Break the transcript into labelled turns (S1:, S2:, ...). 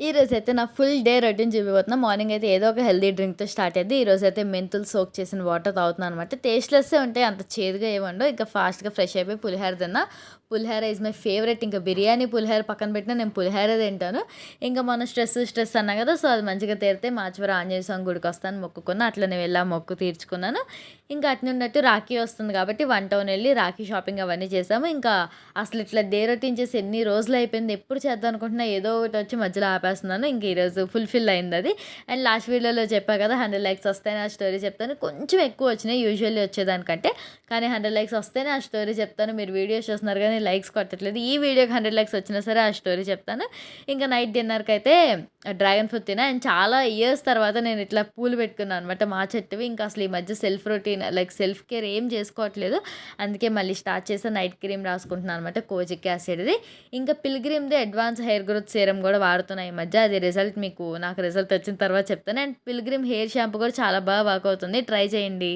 S1: ఈరోజైతే నా full day routine చూపిపోతున్నా. Morning అయితే ఏదో ఒక హెల్తీ డ్రింక్‌తో స్టార్ట్ అయ్యిద్ది. ఈరోజైతే మెంతులు సోక్ చేసిన వాటర్ తాగుతున్నాను అనమాట. టేస్ట్‌లెస్సే ఉంటాయి. అంత చేదుగా ఏముండవు. ఇంకా ఫాస్ట్‌గా ఫ్రెష్ అయిపోయి పులిహోర తిన్నా. పులిహోర ఈజ్ మై ఫేవరెట్. ఇంకా బిర్యానీ, పులిహోర పక్కన పెట్టినా నేను పులిహోరే తింటాను. ఇంకా మొన్న స్ట్రెస్ అన్నా కదా! సో, అది మంచిగా తీరితే మాచివరం ఆంజనేయ స్వామి గుడికొస్తాను మొక్కుకున్నా. అట్లనే వెళ్ళి ఆ మొక్కు తీర్చుకున్నాను. ఇంకా అటునుండట్టు రాఖీ వస్తుంది కాబట్టి వన్ టౌన్ ఎళ్లి రాఖీ షాపింగ్ అవన్నీ చేసాము. ఇంకా అసలు ఇట్లా డే రొటీన్ చేసి ఎన్ని రోజులయిపోయింది. ఎప్పుడు చేద్దాం అనుకుంటున్నా ఏదో ఒకటి వచ్చి మధ్యలో ఆపేస్తున్నాను. ఇంక ఈరోజు ఫుల్‌ఫిల్ అయిందది. అండ్ లాస్ట్ వీడియోలో చెప్పా కదా! 100 లైక్స్ వస్తేనే ఆ స్టోరీ చెప్తాను. కొంచెం ఎక్కువ వచ్చినాయి యూజువల్లీ వచ్చేదానికంటే. కానీ 100 లైక్స్ వస్తేనే ఆ స్టోరీ చెప్తాను. మీరు వీడియోస్ చూస్తున్నారు గానీ లైక్స్ కొట్టట్లేదు. ఈ వీడియోకి 100 లైక్స్ వచ్చినా సరే ఆ స్టోరీ చెప్తాను. ఇంకా నైట్ డిన్నర్‌కైతే డ్రాగన్ ఫ్రూట్ తినా. అండ్ చాలా ఇయర్స్ తర్వాత నేను ఇట్లా పూలు పెట్టుకున్నాను అనమాట మా చెట్టువి. ఇంకా అసలు ఈ మధ్య self routine like self care ఏం చేసుకోవట్లేదు. అందుకే మళ్ళీ స్టార్ట్ చేశా. నైట్ క్రీమ్ రాసుకుంటున్నాను అనమాట కోజిక్ యాసిడ్‌ది. ఇంకా పిల్గ్రిమ్‌ది అడ్వాన్స్ హెయిర్ గ్రోత్ సీరమ్ గూడా వాడుతున్నా ఈ మధ్య. అది రిజల్ట్ నాకు రిజల్ట్ వచ్చిన తర్వాత చెప్తాను. అండ్ పిల్గ్రిమ్ హెయిర్ షాంపూ కూడా చాలా వర్క్ అవుతుంది. ట్రై చేయండి.